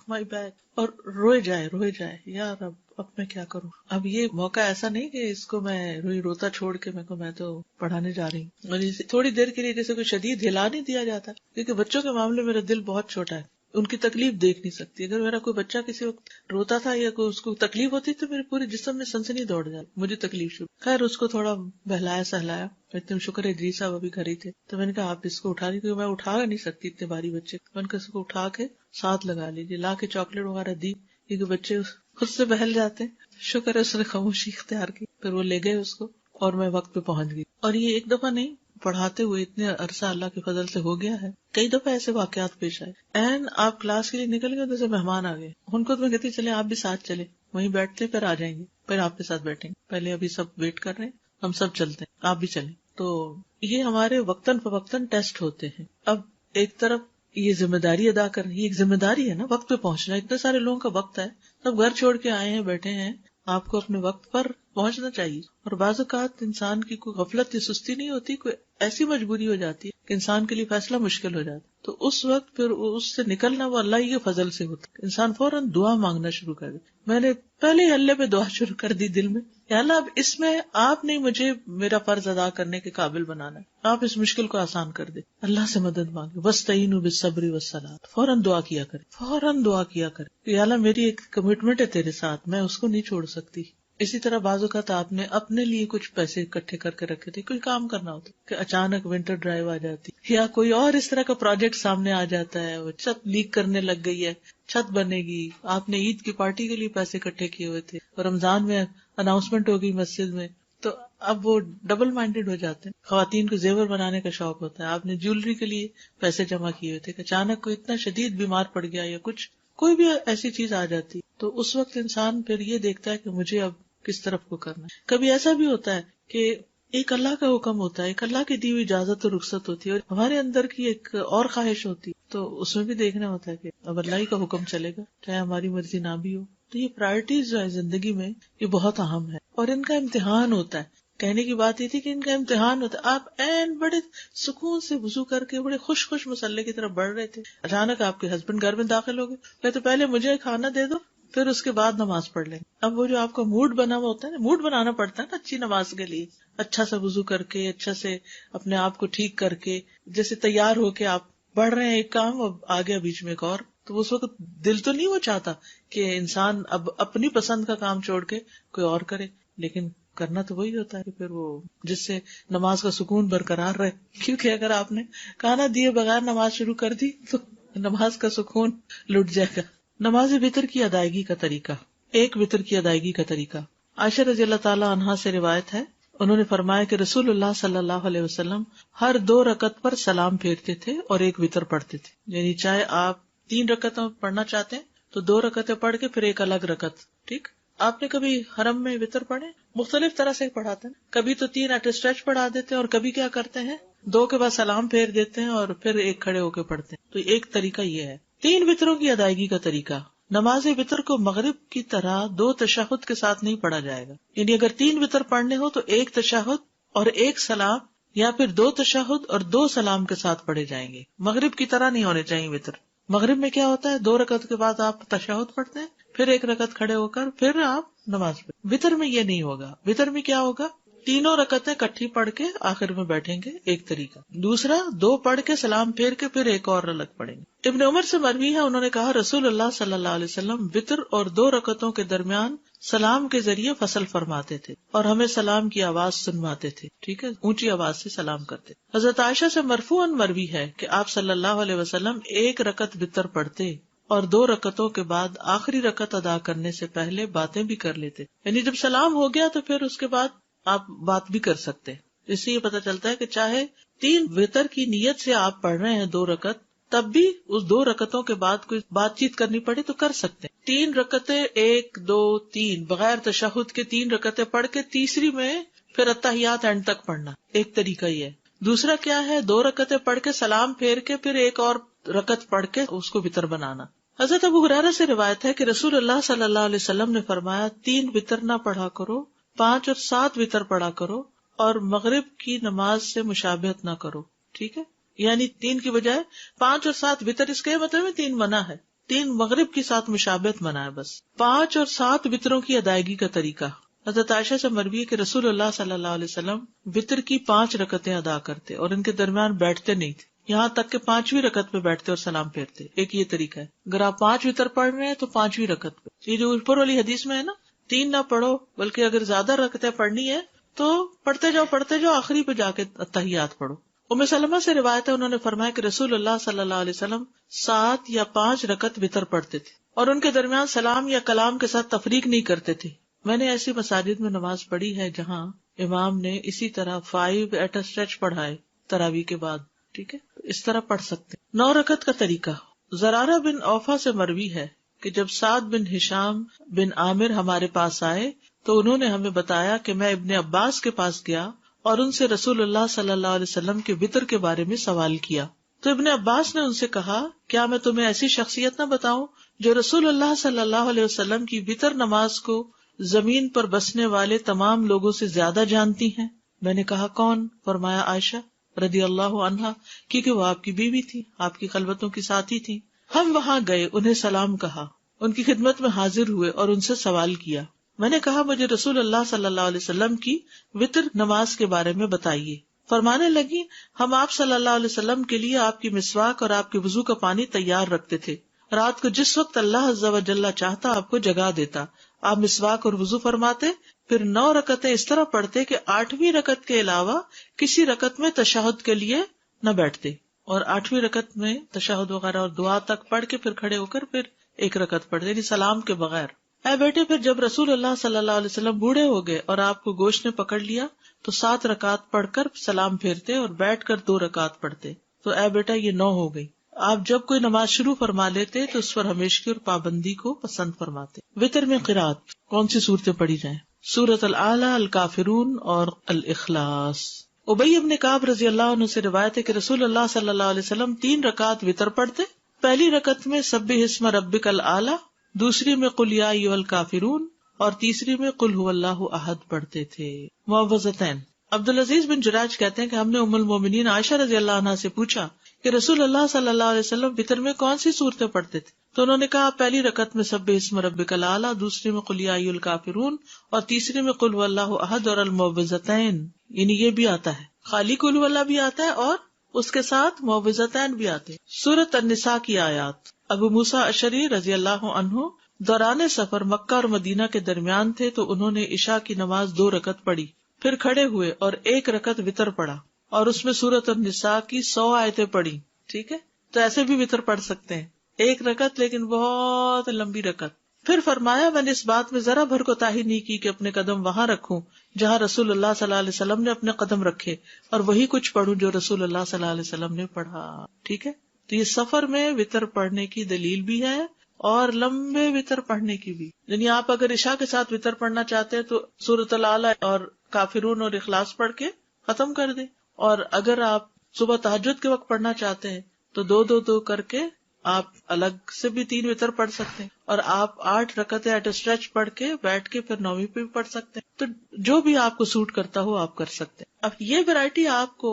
اور روئے جائے یار اب میں کیا کروں. اب یہ موقع ایسا نہیں کہ اس کو میں روتا چھوڑ کے میں تو پڑھانے جا رہی ہوں. اور تھوڑی دیر کے لیے جیسے کوئی شدید ہلا نہیں دیا جاتا، کیونکہ بچوں کے معاملے میں میرا دل بہت چھوٹا ہے، ان کی تکلیف دیکھ نہیں سکتی. اگر میرا کوئی بچہ کسی وقت روتا تھا یا کوئی اس کو تکلیف ہوتی تو میرے پورے جسم میں سنسنی دوڑ جاتی، مجھے تکلیف شروع. خیر اس کو تھوڑا بہلایا سہلایا، اتنے شکر ہے جی صاحب ابھی گھر ہی تھے، تو میں نے کہا آپ اس کو اٹھا لی، کیونکہ میں اٹھا نہیں سکتی اتنے بھاری بچے. میں نے کہا اس کو اٹھا کے ساتھ لگا لیجیے، لا کے چاکلیٹ وغیرہ دی، کیونکہ بچے خود سے بہل جاتے. شکر ہے اس نے خاموشی اختیار کی، پھر وہ لے گئے اس کو اور میں وقت پہ پہنچ گئی. اور یہ ایک دفعہ نہیں، پڑھاتے ہوئے اتنے عرصہ اللہ کے فضل سے ہو گیا ہے، کئی دفعہ ایسے واقعات پیش آئے. آپ کلاس کے لیے نکل گئے، جیسے مہمان آ گئے، ان کو تو میں کہتی چلے آپ بھی ساتھ چلے، وہیں بیٹھتے پھر آ جائیں گے، پھر آپ کے ساتھ بیٹھیں گے، پہلے ابھی سب ویٹ کر رہے ہیں، ہم سب چلتے ہیں، آپ بھی چلیں. تو یہ ہمارے وقتاً فوقتاً ٹیسٹ ہوتے ہیں. اب ایک طرف یہ ذمہ داری ادا کرنی، یہ ایک ذمہ داری ہے نا، وقت پہ پہنچنا. اتنے سارے لوگوں کا وقت ہے، سب گھر چھوڑ کے آئے ہیں، بیٹھے ہیں، آپ کو اپنے وقت پر پہنچنا چاہیے. اور بعض اوقات انسان کی کوئی غفلت یا سستی نہیں ہوتی، کوئی ایسی مجبوری ہو جاتی ہے کہ انسان کے لیے فیصلہ مشکل ہو جاتا، تو اس وقت پھر اس سے نکلنا وہ اللہ ہی کے فضل سے ہوتا. انسان فوراً دعا مانگنا شروع کر دے. میں نے پہلے ہی اللہ پہ دعا شروع کر دی دل میں، یا اللہ اب اس میں آپ نے مجھے میرا فرض ادا کرنے کے قابل بنانا ہے، آپ اس مشکل کو آسان کر دے. اللہ سے مدد مانگے، وَاسْتَعِینُوا بِالصَّبْرِ وَالصَّلَاةِ، فوراً دعا کیا کرے کہ یا اللہ میری ایک کمٹمنٹ ہے تیرے ساتھ، میں اس کو نہیں چھوڑ سکتی. اسی طرح بعض اوقات آپ نے اپنے لیے کچھ پیسے اکٹھے کر کے رکھے تھے، کوئی کام کرنا ہوتا کہ اچانک ونٹر ڈرائیو آ جاتی، یا کوئی اور اس طرح کا پروجیکٹ سامنے آ جاتا ہے، وہ چھت لیک کرنے لگ گئی ہے، چھت بنے گی، آپ نے عید کی پارٹی کے لیے پیسے اکٹھے کیے ہوئے تھے، اور رمضان میں اناؤنسمنٹ ہو گئی مسجد میں، تو اب وہ ڈبل مائنڈیڈ ہو جاتے ہیں. خواتین کو زیور بنانے کا شوق ہوتا ہے، آپ نے جیولری کے لیے پیسے جمع کیے ہوئے تھے، اچانک کوئی اتنا شدید بیمار پڑ گیا یا کچھ کوئی بھی ایسی چیز آ جاتی، تو اس وقت انسان پھر یہ دیکھتا ہے کہ مجھے اب کس طرف کو کرنا ہے. کبھی ایسا بھی ہوتا ہے کہ ایک اللہ کا حکم ہوتا ہے، ایک اللہ کی دی ہوئی اجازت اور رخصت ہوتی ہے، اور ہمارے اندر کی ایک اور خواہش ہوتی ہے، تو اس میں بھی دیکھنا ہوتا ہے کہ اب اللہ ہی کا حکم چلے گا چاہے ہماری مرضی نہ بھی ہو. تو یہ پرائرٹیز جو ہے زندگی میں یہ بہت اہم ہے، اور ان کا امتحان ہوتا ہے. کہنے کی بات یہ تھی کہ ان کا امتحان ہوتا ہے. آپ بڑے سکون سے وضو کر کے بڑے خوش مسلح کی طرف بڑھ رہے تھے، اچانک آپ کے ہسبینڈ گھر میں داخل ہو گئے، تو پہلے مجھے کھانا دے دو پھر اس کے بعد نماز پڑھ لیں. اب وہ جو آپ کا موڈ بنا ہوا ہوتا ہے نا، موڈ بنانا پڑتا ہے نا اچھی نماز کے لیے، اچھا سا وضو کر کے، اچھا سے اپنے آپ کو ٹھیک کر کے، جیسے تیار ہو کے آپ بڑھ رہے ہیں ایک کام اور آ گیا بیچ میں ایک اور، تو اس وقت دل تو نہیں وہ چاہتا کہ انسان اب اپنی پسند کا کام چھوڑ کے کوئی اور کرے، لیکن کرنا تو وہی ہوتا ہے کہ پھر وہ جس سے نماز کا سکون برقرار رہے. کیونکہ اگر آپ نے کھانا دیے بغیر نماز شروع کر دی تو نماز کا سکون لٹ جائے گا. نماز وتر کی ادائیگی کا طریقہ. ایک وتر کی ادائیگی کا طریقہ. عائشہ رضی اللہ تعالی عنہا سے روایت ہے، انہوں نے فرمایا کہ رسول اللہ صلی اللہ علیہ وسلم ہر 2 رکعت پر سلام پھیرتے تھے اور ایک وتر پڑھتے تھے. یعنی چاہے آپ 3 رکعتیں پڑھنا چاہتے ہیں تو 2 رکعتیں پڑھ کے پھر ایک الگ رکعت. ٹھیک، آپ نے کبھی حرم میں وتر پڑھے؟ مختلف طرح سے پڑھاتے ہیں، کبھی تو 3 ایٹ اسٹریچ پڑھا دیتے ہیں، اور کبھی کیا کرتے ہیں 2 کے بعد سلام پھیر دیتے ہیں اور پھر ایک کھڑے ہو کے پڑھتے ہیں. تو ایک طریقہ یہ ہے. 3 وتروں کی ادائیگی کا طریقہ. نماز وتر کو مغرب کی طرح 2 تشہد کے ساتھ نہیں پڑھا جائے گا. یعنی اگر 3 وتر پڑھنے ہو تو 1 تشہد اور 1 سلام، یا پھر 2 تشہد اور 2 سلام کے ساتھ پڑھے جائیں گے. مغرب کی طرح نہیں ہونے چاہیے وتر. مغرب میں کیا ہوتا ہے 2 رکعت کے بعد آپ تشہد پڑھتے ہیں، پھر 1 رکعت کھڑے ہو کر پھر آپ نماز پڑھیں. وتر میں یہ نہیں ہوگا. وتر میں کیا ہوگا، 3 رکعتیں کٹھی پڑھ کے آخر میں بیٹھیں گے، ایک طریقہ. دوسرا 2 پڑھ کے سلام پھیر کے پھر ایک اور الگ پڑھیں گے. ابن عمر سے مروی ہے، انہوں نے کہا رسول اللہ صلی اللہ علیہ وسلم وتر اور 2 رکعتوں کے درمیان سلام کے ذریعے فصل فرماتے تھے اور ہمیں سلام کی آواز سنواتے تھے. ٹھیک ہے، اونچی آواز سے سلام کرتے. حضرت عائشہ سے مرفوعاً مروی ہے کہ آپ صلی اللہ علیہ وسلم 1 رکعت وتر پڑھتے اور 2 رکعتوں کے بعد آخری رکعت ادا کرنے سے پہلے باتیں بھی کر لیتے. یعنی جب سلام ہو گیا تو پھر اس کے بعد آپ بات بھی کر سکتے. اس سے یہ پتہ چلتا ہے کہ چاہے 3 وتر کی نیت سے آپ پڑھ رہے ہیں 2 رکعت، تب بھی اس 2 رکعتوں کے بعد کوئی بات چیت کرنی پڑے تو کر سکتے ہیں۔ 3 رکعتیں 1 2 3 بغیر تشہد کے 3 رکعتیں پڑھ کے تیسری میں پھر اتحیات اینڈ تک پڑھنا، ایک طریقہ یہ ہے۔ دوسرا کیا ہے، 2 رکعتیں پڑھ کے سلام پھیر کے پھر ایک اور رکعت پڑھ کے اس کو وتر بنانا۔ حضرت ابو ہریرہ سے روایت ہے کہ رسول اللہ صلی اللہ علیہ وسلم نے فرمایا 3 وتر نہ پڑھا کرو، 5 اور 7 وتر پڑھا کرو، اور مغرب کی نماز سے مشابہت نہ کرو، ٹھیک ہے؟ یعنی 3 کی بجائے 5 اور 7 وتر، اس کے مطلب 3 منع ہے، 3 مغرب کے ساتھ مشابہت منع ہے بس۔ 5 اور 7 وتروں کی ادائیگی کا طریقہ، حضرت عائشہ سے مروی ہے کہ رسول اللہ صلی اللہ علیہ وسلم وتر کی 5 رکعتیں ادا کرتے اور ان کے درمیان بیٹھتے نہیں تھے، یہاں تک کہ 5ویں رکعت پہ بیٹھتے اور سلام پھیرتے۔ ایک یہ طریقہ ہے، اگر آپ 5 وتر پڑھ رہے ہیں تو 5ویں رکعت پہ، یہ جو اوپر والی حدیث میں ہے نا 3 نہ پڑھو، بلکہ اگر زیادہ رکعتیں پڑھنی ہے تو پڑھتے جاؤ آخری پہ جا کے تحیات پڑھو۔ ام سلمہ سے روایت ہے، انہوں نے فرمایا کہ رسول اللہ صلی اللہ علیہ وسلم 7 یا 5 رکعت وتر پڑھتے تھے اور ان کے درمیان سلام یا کلام کے ساتھ تفریق نہیں کرتے تھے۔ میں نے ایسی مساجد میں نماز پڑھی ہے جہاں امام نے اسی طرح 5 ایٹ اے اسٹریچ پڑھائے تراویح کے بعد، ٹھیک ہے؟ اس طرح پڑھ سکتے۔ 9 رکعت کا طریقہ، زرارہ بن اوفا سے مروی ہے کہ جب سعد بن ہشام بن عامر ہمارے پاس آئے تو انہوں نے ہمیں بتایا کہ میں ابن عباس کے پاس گیا اور ان سے رسول اللہ صلی اللہ علیہ وسلم کے وتر کے بارے میں سوال کیا، تو ابن عباس نے ان سے کہا کیا میں تمہیں ایسی شخصیت نہ بتاؤں جو رسول اللہ صلی اللہ علیہ وسلم کی وتر نماز کو زمین پر بسنے والے تمام لوگوں سے زیادہ جانتی ہیں؟ میں نے کہا کون؟ فرمایا عائشہ رضی اللہ عنہا، کیونکہ وہ آپ کی بیوی تھی، آپ کی خلوتوں کی ساتھی تھی۔ ہم وہاں گئے، انہیں سلام کہا، ان کی خدمت میں حاضر ہوئے اور ان سے سوال کیا۔ میں نے کہا مجھے رسول اللہ صلی اللہ علیہ وسلم کی وتر نماز کے بارے میں بتائیے۔ فرمانے لگی ہم آپ صلی اللہ علیہ وسلم کے لیے آپ کی مسواک اور آپ کے وضو کا پانی تیار رکھتے تھے، رات کو جس وقت اللہ عز و جل چاہتا آپ کو جگا دیتا، آپ مسواک اور وضو فرماتے، پھر 9 رکعتیں اس طرح پڑھتے کہ 8ویں رکعت کے علاوہ کسی رکعت میں تشہد کے لیے نہ بیٹھتے، اور 8ویں رکعت میں تشہد وغیرہ اور دعا تک پڑھ کے پھر کھڑے ہو کر پھر ایک رکعت پڑھتے، یعنی سلام کے بغیر۔ اے بیٹے، پھر جب رسول اللہ صلی اللہ علیہ وسلم بوڑھے ہو گئے اور آپ کو گوشت نے پکڑ لیا تو 7 رکعت پڑھ کر سلام پھیرتے اور بیٹھ کر 2 رکعت پڑھتے، تو اے بیٹا یہ 9 ہو گئی۔ آپ جب کوئی نماز شروع فرما لیتے تو اس پر ہمیشگی اور پابندی کو پسند فرماتے۔ وتر میں قرات کون سی صورتیں پڑھی جائیں؟ سورۃ الاعلی، الکافرون اور الاخلاص۔ ابی بن کعب رضی اللہ عنہ سے روایت ہے کہ رسول اللہ صلی اللہ علیہ وسلم 3 رکعت وتر پڑھتے، پہلی رکعت میں سبح اسم ربک الاعلی، دوسری میں قل یا ایھا الکافرون اور تیسری میں قل ھو اللہ احد پڑھتے تھے۔ معوذتین۔ عبدالعزیز بن جراج کہتے ہیں کہ ہم نے ام المومنین عائشہ رضی اللہ عنہا سے پوچھا کہ رسول اللہ صلی اللہ علیہ وسلم وتر میں کون سی صورتیں پڑھتے تھے، تو انہوں نے کہا پہلی رکعت میں سبح اسم ربک الاعلی، دوسری میں قل یا ایھا الکافرون اور تیسری میں قل ھو اللہ احد اور المعوذتین، یعنی یہ بھی آتا ہے خالی قل ھو اللہ بھی آتا ہے اور اس کے ساتھ معوذتین بھی آتے ہیں۔ سورۃ النساء کی آیات۔ ابو موسیٰ اشعری رضی اللہ عنہ دوران سفر مکہ اور مدینہ کے درمیان تھے تو انہوں نے عشاء کی نماز 2 رکعت پڑھی، پھر کھڑے ہوئے اور 1 رکعت وتر پڑھا اور اس میں سورۃ النساء کی 100 آیتیں پڑھی، ٹھیک ہے؟ تو ایسے بھی وتر پڑھ سکتے ہیں، 1 رکعت لیکن بہت لمبی رکعت۔ پھر فرمایا میں نے اس بات میں ذرا بھر کوتاہی نہیں کی کہ اپنے قدم وہاں رکھوں جہاں رسول اللہ صلی اللہ علیہ وسلم نے اپنے قدم رکھے، اور وہی کچھ پڑھوں جو رسول اللہ صلی اللہ علیہ وسلم نے پڑھا، ٹھیک ہے؟ تو یہ سفر میں وتر پڑھنے کی دلیل بھی ہے اور لمبے وتر پڑھنے کی بھی، یعنی آپ اگر عشاء کے ساتھ وتر پڑھنا چاہتے ہیں تو سورۃ الاعلی اور کافرون اور اخلاص پڑھ کے ختم کر دیں، اور اگر آپ صبح تہجد کے وقت پڑھنا چاہتے ہیں تو 2 کر کے آپ الگ سے بھی 3 وتر پڑھ سکتے ہیں، اور آپ 8 رکعتیں ایٹ اسٹریچ پڑھ کے بیٹھ کے پھر 9ویں پہ بھی پڑھ سکتے ہیں، تو جو بھی آپ کو سوٹ کرتا ہو آپ کر سکتے ہیں۔ اب یہ ویرائٹی آپ کو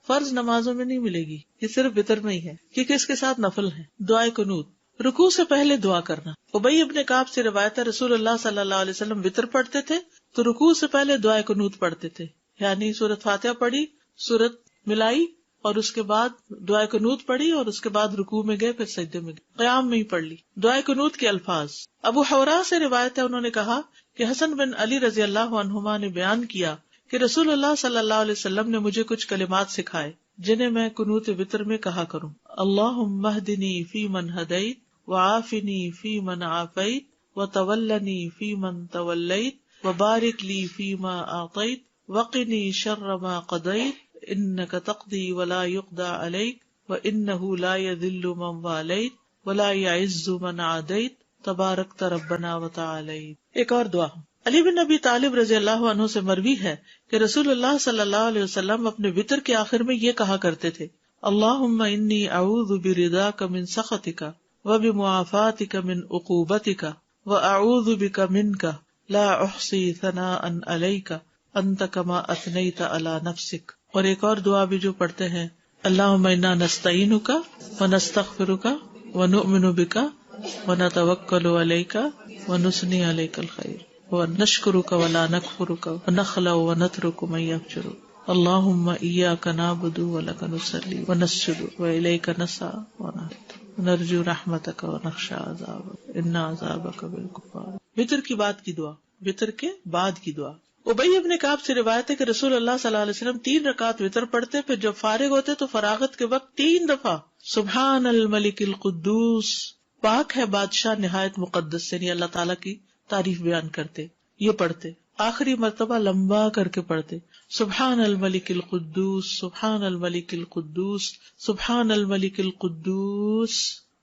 فرض نمازوں میں نہیں ملے گی، یہ صرف وتر میں ہی ہے کیونکہ اس کے ساتھ نفل ہے۔ دعائے قنوت، رکوع سے پہلے دعا کرنا۔ ابی ابن کعب سے روایت ہے رسول اللہ صلی اللہ علیہ وسلم وتر پڑھتے تھے تو رکوع سے پہلے دعائے قنوت پڑھتے تھے، یعنی سورۃ فاتحہ پڑھی، سورت ملائی اور اس کے بعد دعائے قنوت پڑھی اور اس کے بعد رکوع میں گئے، پھر سجدے میں گئے، قیام میں ہی پڑھ لی۔ دعائے قنوت کے الفاظ، ابو حورا سے روایت ہے، انہوں نے کہا کہ حسن بن علی رضی اللہ عنہما نے بیان کیا کہ رسول اللہ صلی اللہ علیہ وسلم نے مجھے کچھ کلمات سکھائے جنہیں میں قنوت وتر میں کہا کروں۔ اللہم اہدنی فی من ہدیت وعافنی فی من عافیت وتولنی فی من تولیت وبارک لی فی ما اعطیت وقنی شر ما قضیت انک تقضی ولا یقضی علیک وانہ لا یذل من والیت ولا یعز من عادیت تبارکت ربنا وتعالیت. ایک اور دعا علی بن ابی طالب رضی اللہ عنہ سے مروی ہے کہ رسول اللہ صلی اللہ علیہ وسلم اپنے وتر کے آخر میں یہ کہا کرتے تھے: اللہم انی اعوذ برضاک من سخطک وبمعافاتک من عقوبتک واعوذ بک منک لا احصی ثناء علیک انت کما اثنیت علی نفسک. اور ایک اور دعا بھی جو پڑھتے ہیں: اللہم انا نستعینک ونستغفرک ونؤمن بک ونتوکل علیک ونثنی علیک الخیر ونشکرک ولا نکفرک ونخلع ونترک من یفجرک. اللہم ایاک نعبد ولک نصلی ونسجد والیک نسعی ونرجو رحمتک ونخشی عذابک ان عذابک بالکفار. وتر کی بعد کی دعا، وتر کے بعد کی دعا. ابی ابن کعب سے روایت ہے کہ رسول اللہ صلی اللہ علیہ وسلم 3 رکعت وتر پڑھتے، پھر جب فارغ ہوتے تو فراغت کے وقت 3 دفعہ سبحان الملک القدوس، پاک ہے بادشاہ نہایت مقدس، یعنی اللہ تعالیٰ کی تعریف بیان کرتے، یہ پڑھتے. آخری مرتبہ لمبا کر کے پڑھتے سبحان الملک القدوس سبحان الملک القدوس سبحان الملک القدوس،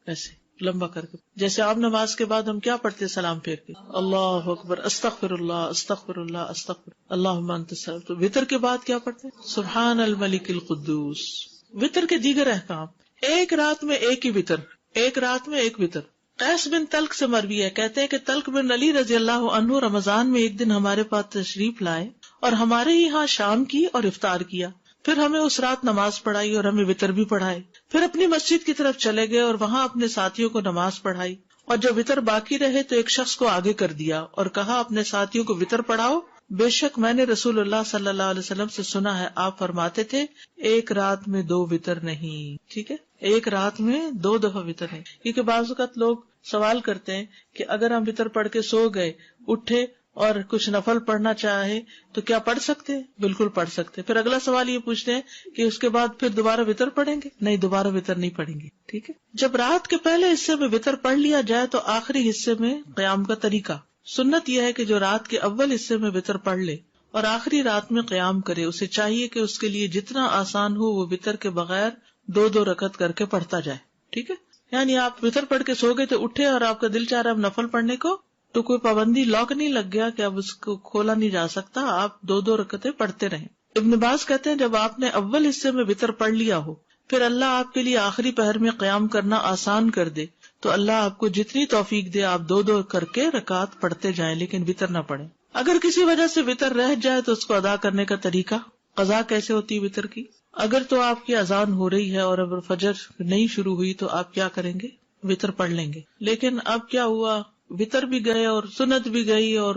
ایسے لمبا کر کے. جیسے عام نماز کے بعد ہم کیا پڑھتے سلام پھیر کے اللہ اکبر استغفر اللہ استغفر اللہ استغفر اللہم انت السلام. تو وتر کے بعد کیا پڑھتے سبحان الملک القدوس. وتر کے دیگر احکام: ایک رات میں ایک ہی وتر، ایک رات میں ایک وتر. قیس بن تلق سے مروی ہے، کہتے ہیں کہ تلق بن علی رضی اللہ عنہ رمضان میں ایک دن ہمارے پاس تشریف لائے اور ہمارے یہاں شام کی اور افطار کیا، پھر ہمیں اس رات نماز پڑھائی اور ہمیں وتر بھی پڑھائے. پھر اپنی مسجد کی طرف چلے گئے اور وہاں اپنے ساتھیوں کو نماز پڑھائی، اور جب وتر باقی رہے تو ایک شخص کو آگے کر دیا اور کہا اپنے ساتھیوں کو وتر پڑھاؤ، بے شک میں نے رسول اللہ صلی اللہ علیہ وسلم سے سنا ہے آپ فرماتے تھے ایک رات میں 2 وتر نہیں. ٹھیک ہے، ایک رات میں 2 دفعہ وتر نہیں. کیونکہ بعض اوقات لوگ سوال کرتے ہیں کہ اگر ہم وتر پڑھ کے سو گئے، اٹھے اور کچھ نفل پڑھنا چاہے تو کیا پڑھ سکتے ہیں؟ بالکل پڑھ سکتے. پھر اگلا سوال یہ پوچھتے ہیں کہ اس کے بعد پھر دوبارہ وتر پڑھیں گے؟ نہیں، دوبارہ وتر نہیں پڑھیں گے. ٹھیک ہے. جب رات کے پہلے حصے میں وتر پڑھ لیا جائے تو آخری حصے میں قیام کا طریقہ، سنت یہ ہے کہ جو رات کے اول حصے میں وتر پڑھ لے اور آخری رات میں قیام کرے، اسے چاہیے کہ اس کے لیے جتنا آسان ہو وہ وتر کے بغیر 2 رکعت کر کے پڑھتا جائے. ٹھیک ہے. یعنی آپ وتر پڑھ کے سو گئے تو اٹھے اور آپ کا دل چاہ رہا اب نفل پڑھنے کو، تو کوئی پابندی لاک نہیں لگ گیا کہ اب اس کو کھولا نہیں جا سکتا، آپ 2 رکعتیں پڑھتے رہیں. ابن باز کہتے ہیں جب آپ نے اول حصے میں وتر پڑھ لیا ہو، پھر اللہ آپ کے لیے آخری پہر میں قیام کرنا آسان کر دے تو اللہ آپ کو جتنی توفیق دے آپ 2 کر کے رکعت پڑھتے جائیں، لیکن وتر نہ پڑھیں. اگر کسی وجہ سے وتر رہ جائے تو اس کو ادا کرنے کا طریقہ، قضا کیسے ہوتی ہے وتر کی؟ اگر تو آپ کی اذان ہو رہی ہے اور اگر فجر نہیں شروع ہوئی تو آپ کیا کریں گے؟ وتر پڑھ لیں گے. لیکن اب کیا ہوا، وتر بھی گئے اور سنت بھی گئی اور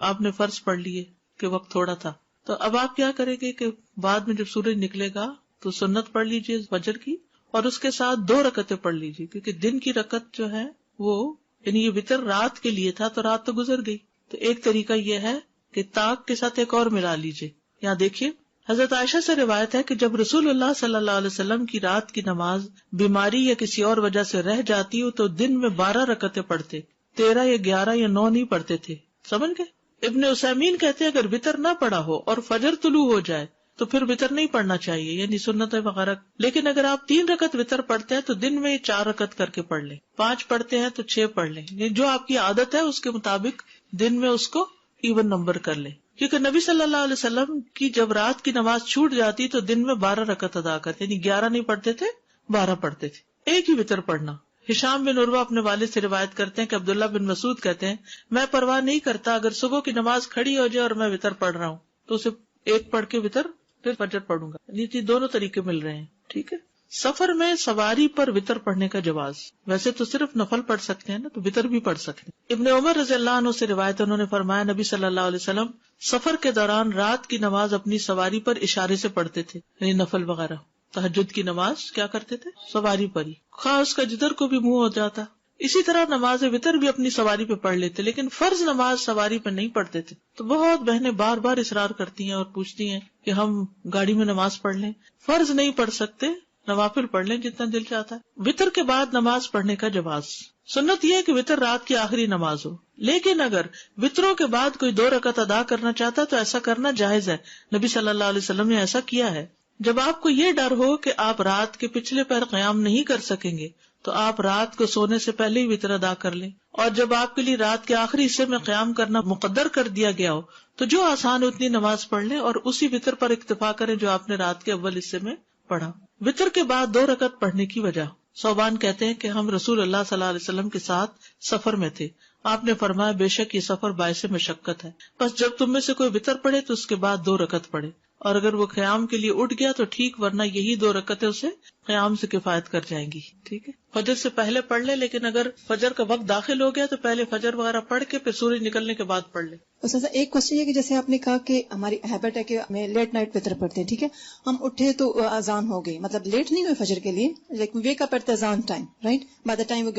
آپ نے فرض پڑھ لیے کہ وقت تھوڑا تھا، تو اب آپ کیا کریں گے کہ بعد میں جب سورج نکلے گا تو سنت پڑھ لیجیے فجر کی اور اس کے ساتھ 2 رکعتیں پڑھ لیجیے، کیونکہ دن کی رکعت جو ہے وہ یعنی یہ وتر رات کے لیے تھا تو رات تو گزر گئی. تو ایک طریقہ یہ ہے کہ طاق کے ساتھ ایک اور ملا لیجیے. یہاں دیکھیے حضرت عائشہ سے روایت ہے کہ جب رسول اللہ صلی اللہ علیہ وسلم کی رات کی نماز بیماری یا کسی اور وجہ سے رہ جاتی ہو تو دن میں 12 رکعتیں پڑھتے، 13 یا 11 یا 9 نہیں پڑھتے تھے. سمجھ گئے؟ ابن عثیمین کہتے ہیں اگر وتر نہ پڑھا ہو اور فجر طلوع ہو جائے تو پھر وتر نہیں پڑھنا چاہیے، یعنی سنت وغیرہ. لیکن اگر آپ 3 رکعت وتر پڑھتے ہیں تو دن میں 4 رکعت کر کے پڑھ لیں، 5 پڑھتے ہیں تو 6 پڑھ لیں، یعنی جو آپ کی عادت ہے اس کے مطابق دن میں اس کو ایون نمبر کر لیں. کیونکہ نبی صلی اللہ علیہ وسلم کی جب رات کی نماز چھوٹ جاتی تو دن میں 12 رکعت ادا کرتے، یعنی 11 نہیں پڑھتے تھے، 12 پڑھتے تھے. ایک ہی وتر پڑھنا. ہشام بن عروہ اپنے والد سے روایت کرتے ہیں کہ عبداللہ بن مسعود کہتے ہیں میں پرواہ نہیں کرتا اگر صبح کی نماز کھڑی ہو جائے اور میں وتر پڑھ رہا ہوں تو اسے 1 پڑھ کے وتر پھر فجر پڑھوں گا. یہ دونوں طریقے مل رہے ہیں. ٹھیک ہے. سفر میں سواری پر وتر پڑھنے کا جواز، ویسے تو صرف نفل پڑھ سکتے ہیں نا، تو وتر بھی پڑھ سکتے ہیں. ابن عمر رضی اللہ عنہ سے روایت، انہوں نے فرمایا نبی صلی اللہ علیہ وسلم سفر کے دوران رات کی نماز اپنی سواری پر اشارے سے پڑھتے تھے، یعنی نفل وغیرہ. تہجد کی نماز کیا کرتے تھے؟ سواری پر ہی، خواہ اس کا جدھر کو بھی منہ ہو جاتا. اسی طرح نماز وتر بھی اپنی سواری پہ پڑھ لیتے، لیکن فرض نماز سواری پہ نہیں پڑھتے تھے. تو بہت بہنیں بار بار اصرار کرتی ہیں اور پوچھتی ہیں کہ ہم گاڑی میں نماز پڑھ لیں. فرض نہیں پڑھ سکتے، نوافل پڑھ لیں جتنا دل چاہتا ہے. وتر کے بعد نماز پڑھنے کا جواز، سنت یہ ہے کہ وتر رات کی آخری نماز ہو، لیکن اگر وتروں کے بعد کوئی 2 رکعت ادا کرنا چاہتا ہے تو ایسا کرنا جائز ہے. نبی صلی اللہ علیہ وسلم نے ایسا کیا ہے. جب آپ کو یہ ڈر ہو کہ آپ رات کے پچھلے پہر قیام نہیں کر سکیں گے تو آپ رات کو سونے سے پہلے ہی وتر ادا کر لیں، اور جب آپ کے لیے رات کے آخری حصے میں قیام کرنا مقدر کر دیا گیا ہو تو جو آسان ہو اتنی نماز پڑھ لیں اور اسی وتر پر اکتفا کریں جو آپ نے رات کے اول حصے میں پڑھا۔ وتر کے بعد 2 رکعت پڑھنے کی وجہ، صوبان کہتے ہیں کہ ہم رسول اللہ صلی اللہ علیہ وسلم کے ساتھ سفر میں تھے، آپ نے فرمایا بے شک یہ سفر باعث مشقت ہے، بس جب تم میں سے کوئی وتر پڑھے تو اس کے بعد 2 رکعت پڑھے، اور اگر وہ قیام کے لیے اٹھ گیا تو ٹھیک، ورنہ یہی 2 رکعتیں اسے قیام سے کفایت کر جائیں گی۔ ٹھیک ہے، فجر سے پہلے پڑھ لے، لیکن اگر فجر کا وقت داخل ہو گیا تو پہلے فجر وغیرہ پڑھ کے پھر سورج نکلنے کے بعد پڑھ لے۔ استاذہ ایک کوشچن یہ کہ جیسے آپ نے کہا کہ ہماری ہیبٹ ہے کہ ہمیں لیٹ نائٹ وتر پڑھتے ہیں، ٹھیک ہے، ہم اٹھے تو اذان ہو گئی، مطلب لیٹ نہیں ہوئے فجر کے لیے، لیکن ویک اپ ایٹ دا اذان time, right, by the time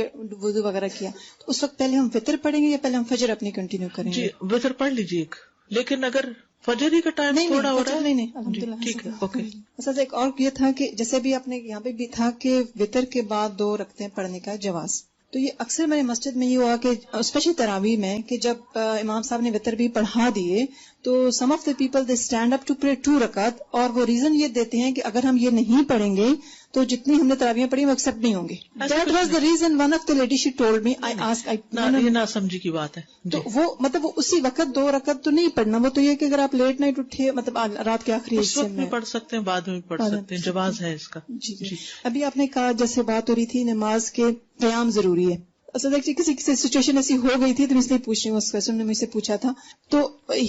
وضو وغیرہ کیا، تو اس وقت پہلے ہم وتر پڑھیں گے یا پہلے ہم فجر اپنی کنٹینیو کریں گے؟ جی وتر پڑھ لیجیے ایک، لیکن اگر فجر ہی کا ٹائم تھوڑا ہو رہا ہے نہیں الحمدللہ ٹھیک ہے، اوکے۔ استاذ ایک اور یہ تھا کہ جیسے بھی آپ نے یہاں پہ بھی تھا کہ وتر کے بعد 2 رکعتیں پڑھنے کا جواز، تو یہ اکثر میرے مسجد میں یہ ہوا کہ اسپیشلی تراویح میں کہ جب امام صاحب نے وتر بھی پڑھا دیے تو some of the people they stand up to pray 2 رکعت، اور وہ ریزن یہ دیتے ہیں کہ اگر ہم یہ نہیں پڑھیں گے تو جتنی ہم نے تراویحیں پڑھی وہ ایکسپٹ نہیں ہوں گے۔ That was the reason one of the lady she told me, I asked, یہ نہ سمجھی کی بات ہے، تو وہ مطلب وہ اسی وقت 2 رکعت تو نہیں پڑھنا، وہ تو یہ کہ اگر آپ لیٹ نائٹ اٹھے مطلب رات کے آخری اس حصے وقت بھی پڑھ سکتے ہیں، بعد میں بھی پڑھ سکتے ہیں، جواز ہے اس کا۔ جی ابھی آپ نے کہا جیسے بات ہو رہی تھی نماز کے قیام ضروری ہے، اصل کسی سچویشن ایسی ہو گئی تھی تو میں اس لیے پوچھ رہی ہوں، اس کوشچن نے مجھ سے پوچھا تھا، تو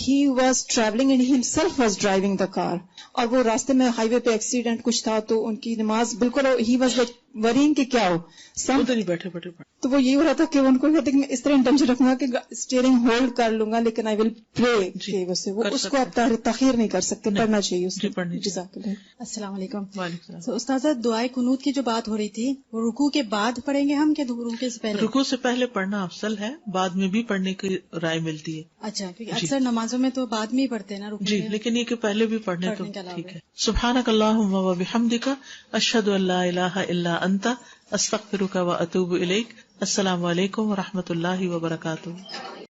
he was travelling and he himself was driving the car, اور وہ راستے میں ہائی وے پہ ایکسیڈنٹ کچھ تھا تو ان کی نماز بالکل، ہی واز لائک ورینگ کہ کیا ہو، ادھر ہی بیٹھے بیٹھے تو وہ یہ ہو رہا تھا کہ ان کو کہتے کہ میں اس طرح انٹینشن رکھوں گا کہ اسٹیئرنگ ہولڈ کر لوں گا لیکن آئی ول پرے کہ وہ اس کو آپ تاخیر نہیں کر سکتے، پڑھنا چاہیے اس کو۔ جزاک اللہ۔ السلام علیکم۔ وعلیکم السلام۔ تو استاذہ دعائے قنوت کی جو بات ہو رہی تھی وہ رکوع کے بعد پڑھیں گے ہم کہ رکوع سے پہلے؟ رکوع سے پہلے پڑھنا افضل ہے، بعد میں بھی پڑھنے کی رائے ملتی ہے۔ اچھا، کیونکہ اکثر نمازوں میں تو بعد میں ہی پڑھتے ہیں نا رکوع جی، لیکن یہ کہ پہلے بھی پڑھنے تو ٹھیک ہے۔ سبحانک اللہم و بحمدک، اشہد ان لا الہ الا انت، استغفرک و اتوب الیک۔ السلام علیکم و رحمۃ اللہ وبرکاتہ۔